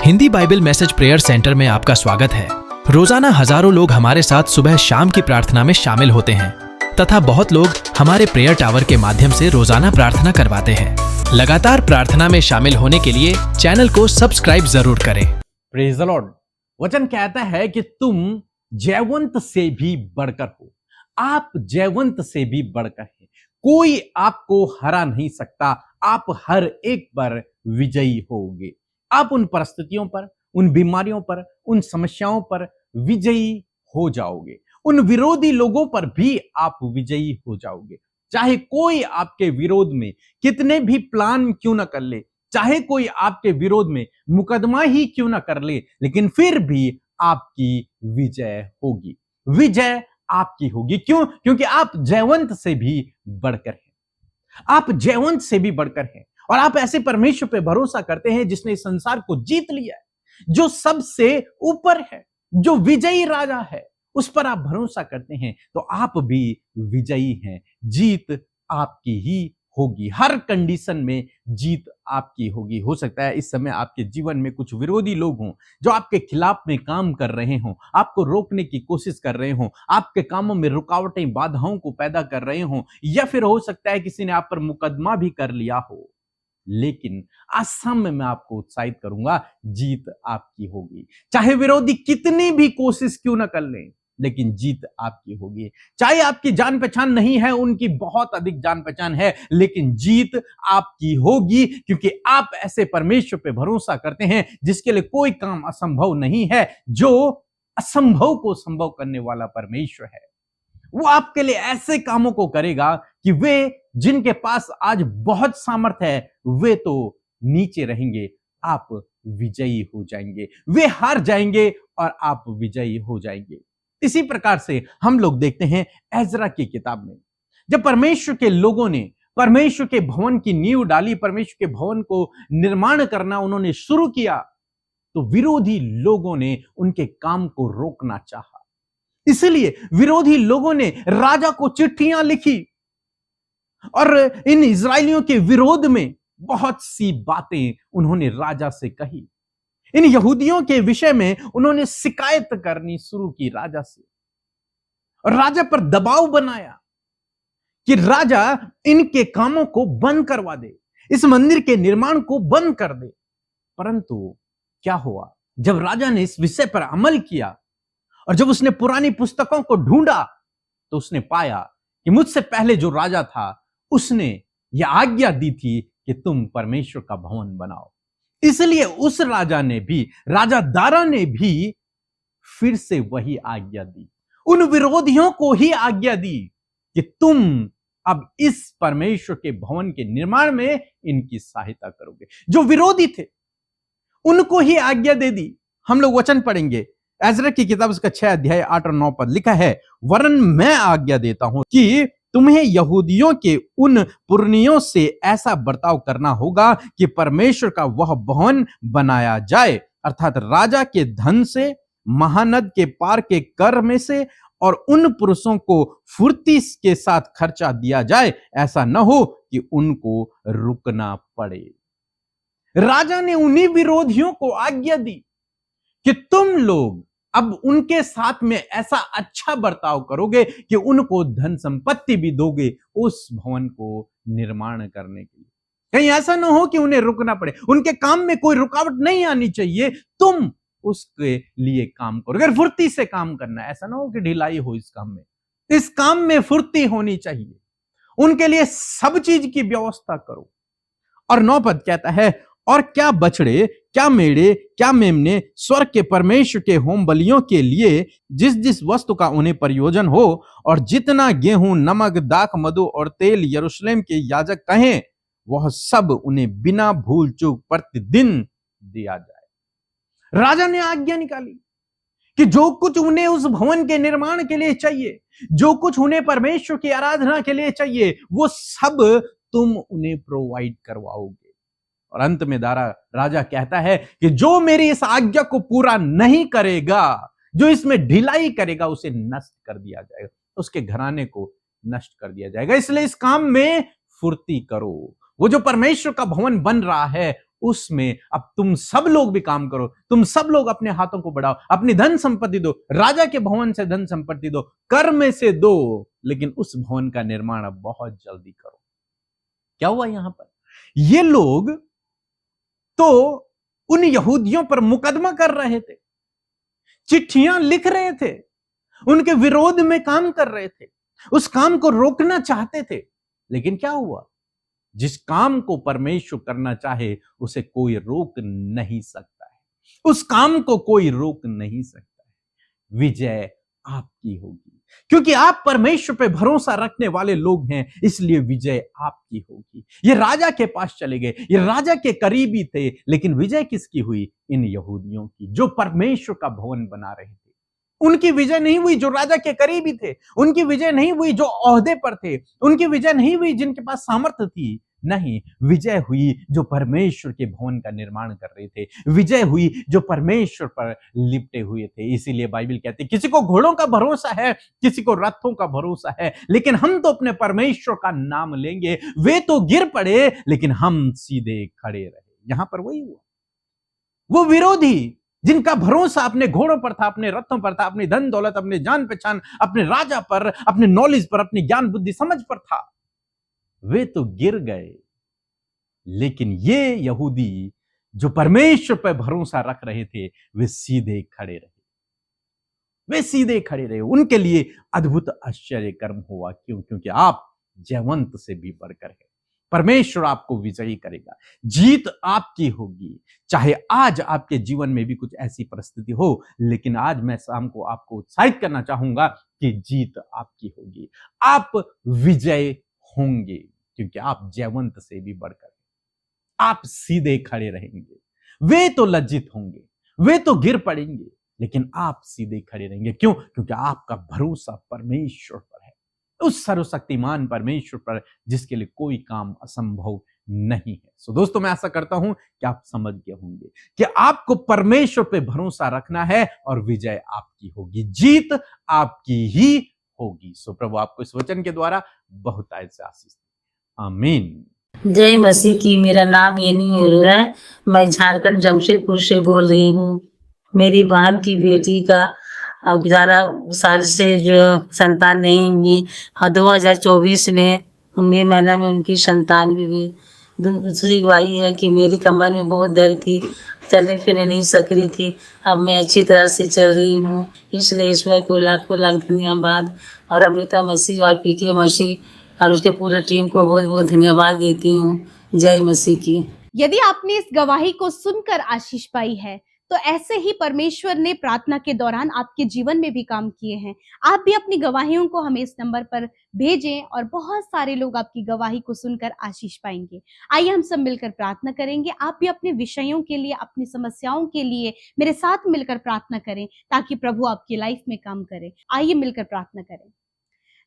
Hindi Bible message prayer centre में आपका स्वागत है। रोजाना हजारों लोग हमारे साथ सुबह शाम की प्रार्थना में शामिल होते हैं तथा बहुत लोग हमारे प्रेयर टावर के माध्यम से रोजाना प्रार्थना करवाते हैं। लगातार प्रार्थना में शामिल होने के लिए चैनल को सब्सक्राइब जरूर करें। Praise the Lord. वचन कहता है कि तुम जयवंत से भी बढ़कर हो। आप जयवंत से भी बढ़कर हैं। कोई आपको हरा नहीं सकता। आप हर एक पर विजयी होगे। आप उन परिस्थितियों पर, उन बीमारियों पर, उन समस्याओं पर विजयी हो जाओगे। उन विरोधी लोगों पर भी आप विजयी हो जाओगे। चाहे कोई आपके विरोध में कितने भी प्लान क्यों ना कर ले, चाहे कोई आपके विरोध में मुकदमा ही क्यों ना कर ले, लेकिन फिर भी आपकी विजय होगी। विजय आपकी होगी। क्यों? क्योंकि आप जयवंत से भी बढ़कर हैं। आप जयवंत से भी बढ़कर हैं और आप ऐसे परमेश्वर पे भरोसा करते हैं जिसने इस संसार को जीत लिया है, जो सबसे ऊपर है, जो विजयी राजा है। उस पर आप भरोसा करते हैं तो आप भी विजयी हैं। जीत आपकी ही होगी। हर कंडीशन में जीत आपकी होगी। हो सकता है इस समय आपके जीवन में कुछ विरोधी लोग हों जो आपके खिलाफ में काम कर रहे हों, आपको रोकने की कोशिश कर रहे हों, आपके कामों में रुकावटें, बाधाओं को पैदा कर रहे हों, या फिर हो सकता है किसी ने आप पर मुकदमा भी कर लिया हो। लेकिन आज शाम में मैं आपको उत्साहित करूंगा, जीत आपकी होगी। चाहे विरोधी कितनी भी कोशिश क्यों ना कर लें, लेकिन जीत आपकी होगी। चाहे आपकी जान पहचान नहीं है, उनकी बहुत अधिक जान पहचान है, लेकिन जीत आपकी होगी, क्योंकि आप ऐसे परमेश्वर पे भरोसा करते हैं जिसके लिए कोई काम असंभव नहीं है। जो असंभव को संभव करने वाला परमेश्वर है, वो आपके लिए ऐसे कामों को करेगा कि वे जिनके पास आज बहुत सामर्थ्य है, वे तो नीचे रहेंगे, आप विजयी हो जाएंगे। वे हार जाएंगे और आप विजयी हो जाएंगे। इसी प्रकार से हम लोग देखते हैं एजरा की किताब में, जब परमेश्वर के लोगों ने परमेश्वर के भवन की नींव डाली, परमेश्वर के भवन को निर्माण करना उन्होंने शुरू किया, तो विरोधी लोगों ने उनके काम को रोकना चाहा। इसलिए विरोधी लोगों ने राजा को चिट्ठियां लिखी और इन इजरायलियों के विरोध में बहुत सी बातें उन्होंने राजा से कही। इन यहूदियों के विषय में उन्होंने शिकायत करनी शुरू की राजा से, और राजा पर दबाव बनाया कि राजा इनके कामों को बंद करवा दे, इस मंदिर के निर्माण को बंद कर दे। परंतु क्या हुआ? जब राजा ने इस विषय पर अमल किया और जब उसने पुरानी पुस्तकों को ढूंढा, तो उसने पाया कि मुझसे पहले जो राजा था उसने यह आज्ञा दी थी कि तुम परमेश्वर का भवन बनाओ। इसलिए उस राजा ने भी, राजा दारा ने भी फिर से वही आज्ञा दी, उन विरोधियों को ही आज्ञा दी कि तुम अब इस परमेश्वर के भवन के निर्माण में इनकी सहायता करोगे। जो विरोधी थे उनको ही आज्ञा दे दी। हम लोग वचन पढ़ेंगे, एजरा की किताब उसका 6 अध्याय 8 और 9 पद लिखा है, वरन मैं आज्ञा देता हूं कि तुम्हें यहूदियों के उन पुरनियों से ऐसा बर्ताव करना होगा कि परमेश्वर का वह भवन बनाया जाए, अर्थात राजा के धन से, महानद के पार के कर में से, और उन पुरुषों को फुर्ती के साथ खर्चा दिया जाए, ऐसा न हो कि उनको रुकना पड़े। राजा ने उन्हीं विरोधियों को आज्ञा दी कि तुम लोग अब उनके साथ में ऐसा अच्छा बर्ताव करोगे कि उनको धन संपत्ति भी दोगे उस भवन को निर्माण करने के लिए। कहीं ऐसा ना हो कि उन्हें रुकना पड़े, उनके काम में कोई रुकावट नहीं आनी चाहिए। तुम उसके लिए काम करो, अगर फुर्ती से काम करना है, ऐसा ना हो कि ढिलाई हो इस काम में। इस काम में फुर्ती होनी चाहिए, उनके लिए सब चीज की व्यवस्था करो। और 9 पद कहता है, और क्या बछड़े, क्या मेढ़े, क्या मेमने स्वर्ग के परमेश्वर के होम बलियों के लिए जिस जिस वस्तु का उन्हें प्रयोजन हो, और जितना गेहूं, नमक, दाख, मधु और तेल यरूशलेम के याजक कहें, वह सब उन्हें बिना भूल चूक प्रतिदिन दिया जाए। राजा ने आज्ञा निकाली कि जो कुछ उन्हें उस भवन के निर्माण के लिए चाहिए, जो कुछ उन्हें परमेश्वर की आराधना के लिए चाहिए, वो सब तुम उन्हें प्रोवाइड करवाओगे। और अंत में राजा कहता है कि जो मेरी इस आज्ञा को पूरा नहीं करेगा, जो इसमें ढिलाई करेगा, उसे नष्ट कर दिया जाएगा, उसके घराने को नष्ट कर दिया जाएगा। इसलिए इस काम में फुर्ती करो। वो जो परमेश्वर का भवन बन रहा है, उसमें अब तुम सब लोग भी काम करो, तुम सब लोग अपने हाथों को बढ़ाओ, अपनी धन संपत्ति दो, राजा के भवन से धन संपत्ति दो, कर में से दो, लेकिन उस भवन का निर्माण अब बहुत जल्दी करो। क्या हुआ यहां पर? ये लोग तो उन यहूदियों पर मुकदमा कर रहे थे, चिट्ठियां लिख रहे थे, उनके विरोध में काम कर रहे थे, उस काम को रोकना चाहते थे, लेकिन क्या हुआ? जिस काम को परमेश्वर करना चाहे उसे कोई रोक नहीं सकता है, उस काम को कोई रोक नहीं सकता है। विजय आपकी होगी, क्योंकि आप परमेश्वर पे भरोसा रखने वाले लोग हैं, इसलिए विजय आपकी होगी। ये राजा के पास चले गए, ये राजा के करीबी थे, लेकिन विजय किसकी हुई? इन यहूदियों की, जो परमेश्वर का भवन बना रहे थे। उनकी विजय नहीं हुई जो राजा के करीबी थे, उनकी विजय नहीं हुई जो ओहदे पर थे, उनकी विजय नहीं हुई जिनके पास सामर्थ्य थी। नहीं, विजय हुई जो परमेश्वर के भवन का निर्माण कर रहे थे, विजय हुई जो परमेश्वर पर लिपटे हुए थे। इसीलिए बाइबल कहती है किसी को घोड़ों का भरोसा है, किसी को रथों का भरोसा है, लेकिन हम तो अपने परमेश्वर का नाम लेंगे। वे तो गिर पड़े लेकिन हम सीधे खड़े रहे। यहां पर वही हुआ। वो विरोधी जिनका भरोसा अपने घोड़ों पर था, अपने रथों पर था, अपनी धन दौलत, अपने जान पहचान, अपने राजा पर, अपने नॉलेज पर, अपनी ज्ञान बुद्धि समझ पर था, वे तो गिर गए। लेकिन ये यहूदी जो परमेश्वर पर भरोसा रख रहे थे, वे सीधे खड़े रहे, वे सीधे खड़े रहे। उनके लिए अद्भुत आश्चर्य कर्म हुआ। क्यों? क्योंकि आप जयवंत से भी बढ़कर है। परमेश्वर आपको विजयी करेगा, जीत आपकी होगी। चाहे आज आपके जीवन में भी कुछ ऐसी परिस्थिति हो, लेकिन आज मैं शाम को आपको उत्साहित करना चाहूंगा कि जीत आपकी होगी, आप विजय होंगे, क्योंकि आप जयवंत से भी बढ़कर, आप सीधे खड़े रहेंगे। वे तो लज्जित होंगे, वे तो गिर पड़ेंगे, लेकिन आप सीधे खड़े रहेंगे। क्यों? क्योंकि आपका भरोसा परमेश्वर पर है, उस सर्वशक्तिमान परमेश्वर पर जिसके लिए कोई काम असंभव नहीं है। सो दोस्तों, मैं आशा करता हूं कि आप समझ गए होंगे कि आपको परमेश्वर पे भरोसा रखना है और विजय आपकी होगी, जीत आपकी ही होगी। सो प्रभु आपको इस वचन के द्वारा बहुत से आशीष दे। आमीन। जय मसीह की। मेरा नाम येनी अरोड़ा है। मैं झारखंड जमशेदपुर से बोल रही हूँ। मेरी बहन की बेटी का 11 साल से जो संतान नहीं हुई, 2024 में 19 महीना में उनकी संतान भी हुई। दूसरी गवाही है कि मेरी कमर में बहुत दर्द थी, चलने फिरने नहीं सक रही थी। अब मैं अच्छी तरह से चल रही हूँ, इसलिए ईश्वर को लाख धन्यवाद। और अमृता मसीह और पीके मसीह और उसके पूरे टीम को बहुत बहुत धन्यवाद देती हूँ। जय मसीह की। यदि आपने इस गवाही को सुनकर आशीष पाई है, तो ऐसे ही परमेश्वर ने प्रार्थना के दौरान आपके जीवन में भी काम किए हैं। आप भी अपनी गवाहियों को हमें इस नंबर पर भेजें और बहुत सारे लोग आपकी गवाही को सुनकर आशीष पाएंगे। आइए हम सब मिलकर प्रार्थना करेंगे। आप भी अपने विषयों के लिए, अपनी समस्याओं के लिए मेरे साथ मिलकर प्रार्थना करें, ताकि प्रभु आपकी लाइफ में काम करे। आइए मिलकर प्रार्थना करें।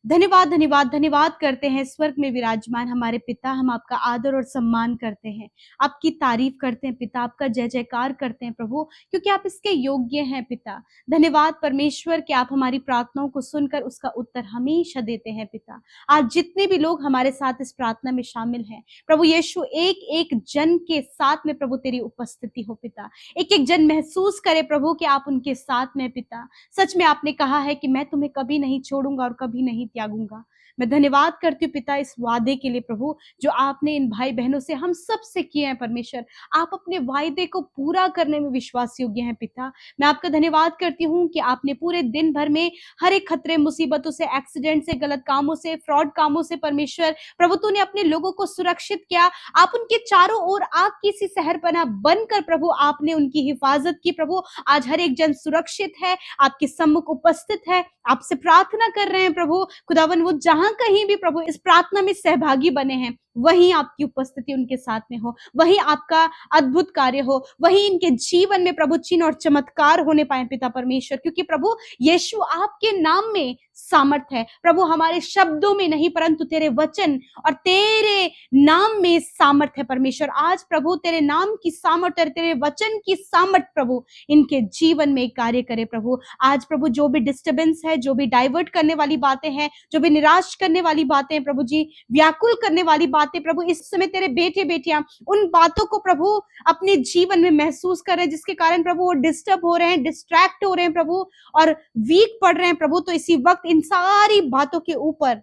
धन्यवाद धन्यवाद धन्यवाद करते हैं स्वर्ग में विराजमान हमारे पिता। हम आपका आदर और सम्मान करते हैं, आपकी तारीफ करते हैं पिता, आपका जय जयकार करते हैं प्रभु, क्योंकि आप इसके योग्य हैं पिता। धन्यवाद परमेश्वर कि आप हमारी प्रार्थनाओं को सुनकर उसका उत्तर हमेशा देते हैं पिता। आज जितने भी लोग हमारे साथ इस प्रार्थना में शामिल हैं प्रभु यीशु, एक एक जन के साथ में प्रभु तेरी उपस्थिति हो पिता। एक एक जन महसूस करे प्रभु कि आप उनके साथ में पिता। सच में आपने कहा है कि मैं तुम्हें कभी नहीं छोड़ूंगा और कभी नहीं त्यागूंगा। मैं धन्यवाद करती हूँ पिता इस वादे के लिए प्रभु, जो आपने इन भाई बहनों से, हम सब से किए हैं परमेश्वर। आप अपने वायदे को पूरा करने में विश्वास योग्य हैं पिता। मैं आपका धन्यवाद करती हूँ कि आपने पूरे दिन भर में हर एक खतरे, मुसीबतों से, एक्सीडेंट से, गलत कामों से, फ्रॉड कामों से परमेश्वर प्रभु तूने अपने लोगों को सुरक्षित किया। आप उनके चारों ओर आग की सी सहरपनाह बनकर प्रभु आपने उनकी हिफाजत की प्रभु। आज हर एक जन सुरक्षित है, आपके सम्मुख उपस्थित है, आपसे प्रार्थना कर रहे हैं प्रभु खुदावन। वो जहां कहीं भी प्रभु इस प्रार्थना में सहभागी बने हैं, वहीं आपकी उपस्थिति उनके साथ में हो, वहीं आपका अद्भुत कार्य हो, वहीं इनके जीवन में प्रभु चिन्ह और चमत्कार होने पाए पिता परमेश्वर। क्योंकि प्रभु यीशु आपके नाम में सामर्थ है प्रभु, हमारे शब्दों में नहीं परंतु तेरे वचन और तेरे नाम में सामर्थ है परमेश्वर। आज प्रभु तेरे नाम की सामर्थ और तेरे वचन की सामर्थ प्रभु इनके जीवन में कार्य करे प्रभु। आज प्रभु जो भी डिस्टर्बेंस है, जो भी डाइवर्ट करने वाली बातें हैं, जो भी निराश करने वाली बातें हैं प्रभु जी, व्याकुल करने वाली बातें बातें प्रभु इस समय तेरे बेटे बेटियां उन बातों को प्रभु अपने जीवन में महसूस कर रहे हैं, जिसके कारण प्रभु वो डिस्टर्ब हो रहे हैं, डिस्ट्रैक्ट हो रहे हैं प्रभु, और वीक पड़ रहे हैं प्रभु। तो इसी वक्त इन सारी बातों के ऊपर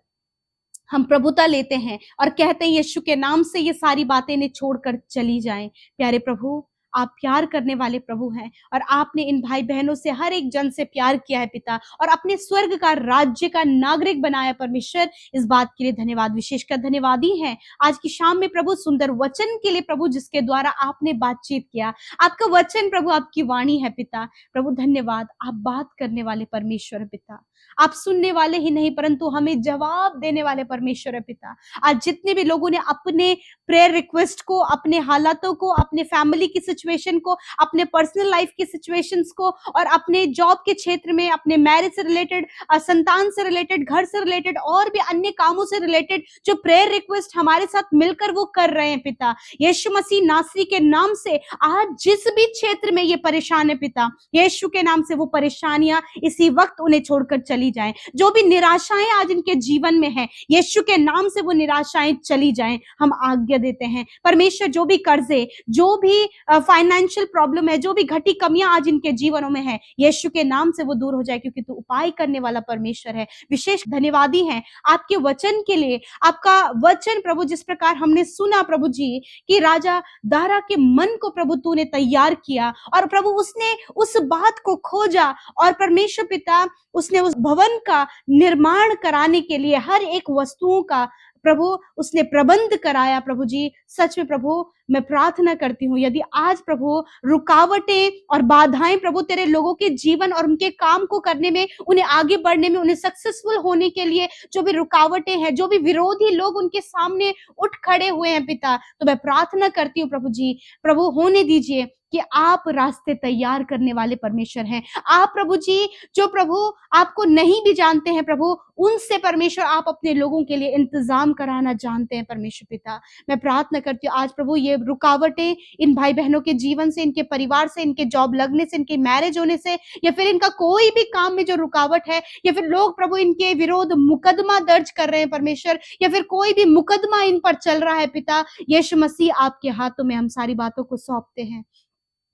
हम प्रभुता लेते हैं और कहते हैं यीशु के नाम से ये सारी बातें इन्हें छोड़कर चली जाएं। प्यारे प्रभु, आप प्यार करने वाले प्रभु हैं और आपने इन भाई बहनों से हर एक जन से प्यार किया है पिता, और अपने स्वर्ग का राज्य का नागरिक बनाया परमेश्वर। इस बात के लिए धन्यवाद, विशेषकर धन्यवादी हैं आज की शाम में प्रभु सुंदर वचन के लिए प्रभु, जिसके द्वारा आपने बातचीत किया। आपका वचन प्रभु आपकी वाणी है पिता। प्रभु धन्यवाद, आप बात करने वाले परमेश्वर है पिता। आप सुनने वाले ही नहीं परंतु हमें जवाब देने वाले परमेश्वर है पिता। आज जितने भी लोगों ने अपने प्रेयर रिक्वेस्ट को, अपने हालातों को, अपने फैमिली की सिचुएशन को, अपने पर्सनल लाइफ की सिचुएशंस को, और अपने जॉब के क्षेत्र में, अपने मैरिज से रिलेटेड, संतान से रिलेटेड, घर से रिलेटेड और भी अन्य कामों से रिलेटेड जो प्रेयर रिक्वेस्ट हमारे साथ मिलकर वो कर रहे हैं पिता, यीशु मसीह नासरी के नाम से आज जिस भी क्षेत्र में ये परेशान है पिता, यीशु के नाम से वो परेशानियां इसी वक्त उन्हें छोड़कर चली जाएं। जो भी निराशाएं आज इनके जीवन में है, यीशु के नाम से वो निराशाएं चली जाएं। हम आज्ञा देते हैं परमेश्वर, जो भी कर्जे, जो भी फाइनेंशियल प्रॉब्लम है, जो भी घटी कमियां आज इनके जीवनों में है, यीशु के नाम से वो दूर हो जाए, क्योंकि तू उपाय करने वाला परमेश्वर है। विशेष धन्यवादी हैं आपके वचन के लिए। आपका वचन प्रभु जिस प्रकार हमने सुना प्रभु जी कि राजा दारा के मन को प्रभु तूने तैयार किया, और प्रभु उसने उस बात को खोजा, और परमेश्वर पिता उसने उस भवन का निर्माण कराने के लिए हर एक वस्तुओं का प्रभु उसने प्रबंध कराया। प्रभु जी सच में प्रभु मैं प्रार्थना करती हूँ, यदि आज प्रभु रुकावटें और बाधाएं प्रभु तेरे लोगों के जीवन और उनके काम को करने में, उन्हें आगे बढ़ने में, उन्हें सक्सेसफुल होने के लिए जो भी रुकावटें हैं, जो भी विरोधी लोग उनके सामने उठ खड़े हुए हैं पिता, तो मैं प्रार्थना करती हूँ प्रभु जी, प्रभु होने दीजिए कि आप रास्ते तैयार करने वाले परमेश्वर हैं। आप प्रभु जी जो प्रभु आपको नहीं भी जानते हैं प्रभु, उनसे परमेश्वर आप अपने लोगों के लिए इंतजाम कराना जानते हैं परमेश्वर पिता। मैं प्रार्थना करती हूँ आज प्रभु ये रुकावटें इन भाई बहनों के जीवन से, इनके परिवार से, इनके जॉब लगने से, इनके मैरिज होने से, या फिर इनका कोई भी काम में जो रुकावट है, या फिर लोग प्रभु इनके विरोध मुकदमा दर्ज कर रहे हैं परमेश्वर, या फिर कोई भी मुकदमा इन पर चल रहा है पिता, यीशु मसीह आपके हाथों में हम सारी बातों को सौंपते हैं।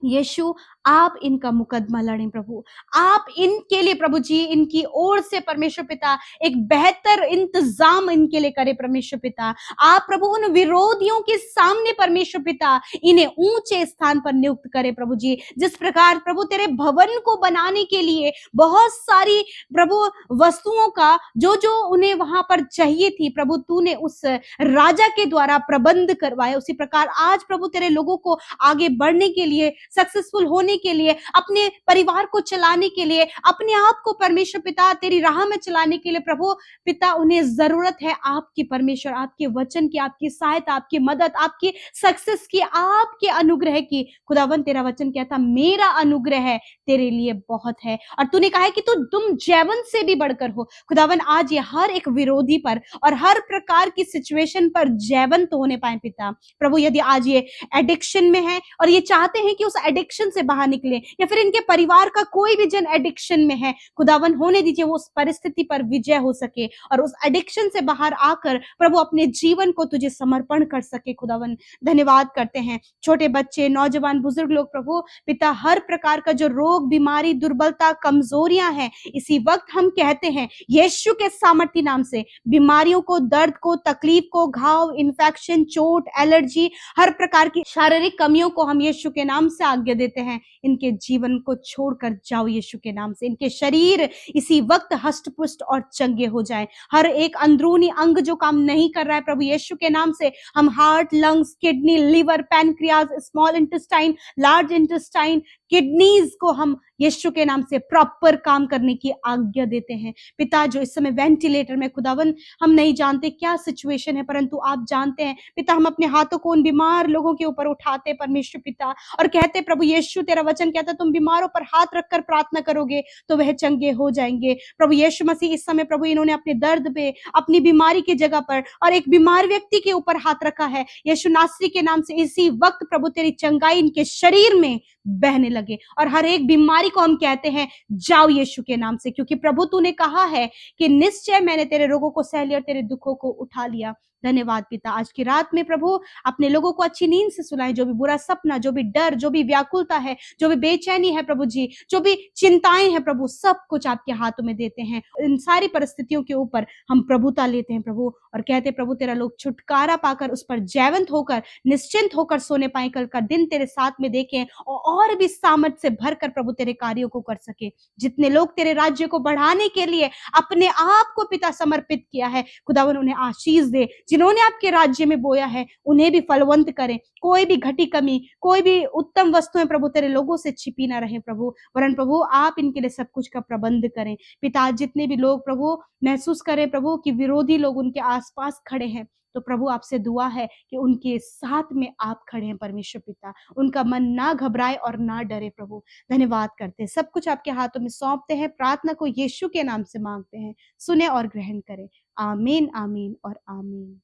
यीशु आप इनका मुकदमा लड़ें प्रभु, आप इनके लिए प्रभु जी इनकी ओर से परमेश्वर पिता एक बेहतर इंतजाम इनके लिए करें परमेश्वर पिता। आप प्रभु उन विरोधियों के सामने परमेश्वर पिता इन्हें ऊंचे स्थान पर नियुक्त करें प्रभु जी। जिस प्रकार प्रभु तेरे भवन को बनाने के लिए बहुत सारी प्रभु वस्तुओं का जो जो उन्हें वहां पर चाहिए थी प्रभु, तूने उस राजा के द्वारा प्रबंध करवाया, उसी प्रकार आज प्रभु तेरे लोगों को आगे बढ़ने के लिए, सक्सेसफुल होने के लिए, अपने परिवार को चलाने के लिए, अपने आप को परमेश्वर पिता तेरी राह में चलाने के लिए प्रभु पिता उन्हें जरूरत है आपकी परमेश्वर, आपके वचन की, आपकी सहायता, आपकी मदद, आपकी सक्सेस की, आपके अनुग्रह की। खुदावन तेरा वचन कहता मेरा अनुग्रह है तेरे लिए बहुत है, और तूने कहा है कि तुम जैवन से भी बढ़कर हो। खुदावन आज ये हर एक विरोधी पर और हर प्रकार की सिचुएशन पर जैवंत होने पाए पिता। प्रभु यदि आज ये एडिक्शन में है और ये चाहते हैं कि उस एडिक्शन से बाहर निकले, या फिर इनके परिवार का कोई भी जन एडिक्शन में है, खुदावन होने दीजिए वो उस परिस्थिति पर विजय हो सके और उस एडिक्शन से बाहर आकर प्रभु अपने जीवन को तुझे समर्पण कर सके। खुदावन धन्यवाद करते हैं छोटे बच्चे, नौजवान, बुजुर्ग लोग प्रभु पिता, हर प्रकार का जो रोग, बीमारी, दुर्बलता, कमजोरियां हैं, इसी वक्त हम कहते हैं यीशु के सामर्थी नाम से बीमारियों को, दर्द को, तकलीफ को, घाव, इन्फेक्शन, चोट, एलर्जी, हर प्रकार की शारीरिक कमियों को हम यीशु के नाम से आज्ञा देते हैं, इनके जीवन को छोड़कर जाओ यीशु के नाम से। इनके शरीर इसी वक्त हष्ट पुष्ट और चंगे हो जाएं। हर एक अंदरूनी अंग जो काम नहीं कर रहा है प्रभु यीशु के नाम से, हम heart, lungs, kidney, liver, pancreas, small intestine, large intestine, kidneys को हम यीशु के नाम से प्रॉपर काम करने की आज्ञा देते हैं पिता। जो इस समय वेंटिलेटर में, खुदावन हम नहीं जानते क्या सिचुएशन है, परंतु आप जानते हैं पिता। हम अपने हाथों को उन बीमार लोगों के ऊपर उठाते परमेश्वर पिता, और कहते प्रभु यीशु तेरा वचन कहता तुम बीमारों पर हाथ रखकर प्रार्थना करोगे तो वह चंगे हो जाएंगे। प्रभु यीशु मसीह इस समय प्रभु इन्होंने अपने दर्द पे, अपनी बीमारी की जगह पर और एक बीमार व्यक्ति के ऊपर हाथ रखा है यीशु नासरी के नाम से। इसी वक्त प्रभु तेरी चंगाई इनके शरीर में बहने लगे, और हर एक बीमारी को हम कहते हैं जाओ यीशु के नाम से, क्योंकि प्रभु तूने कहा है कि निश्चय मैंने तेरे रोगों को सह लिया और तेरे दुखों को उठा लिया। धन्यवाद पिता, आज की रात में प्रभु अपने लोगों को अच्छी नींद से सुलाएं। जो भी बुरा सपना, जो भी डर, जो भी व्याकुलता है, जो भी बेचैनी है प्रभु जी, जो भी चिंताएं हैं प्रभु, सब कुछ आपके हाथों में देते हैं। इन सारी परिस्थितियों के ऊपर हम प्रभुता लेते हैं प्रभु, और कहते हैं प्रभु तेरा लोग छुटकारा पाकर उस पर जयवंत होकर, निश्चिंत होकर सोने पाए, कल का दिन तेरे साथ में देखें और भी सामर्थ से भरकर प्रभु तेरे कार्यों को कर सके। जितने लोग तेरे राज्य को बढ़ाने के लिए अपने आप को पिता समर्पित किया है, खुदावन उन्हें आशीष दे। जिन्होंने आपके राज्य में बोया है उन्हें भी फलवंत करें। कोई भी घटी कमी, कोई भी उत्तम वस्तुएं प्रभु तेरे लोगों से छिपी ना रहे प्रभु, वरन प्रभु आप इनके लिए सब कुछ का प्रबंध करें। पिता जितने भी लोग प्रभु महसूस करें प्रभु कि विरोधी लोग उनके आसपास खड़े हैं, तो प्रभु आपसे दुआ है कि उनके साथ में आप खड़े हैं परमेश्वर पिता, उनका मन ना घबराए और ना डरे प्रभु। धन्यवाद करते हैं, सब कुछ आपके हाथों में सौंपते हैं, प्रार्थना को यीशु के नाम से मांगते हैं, सुने और ग्रहण करें। आमीन, आमीन और आमीन।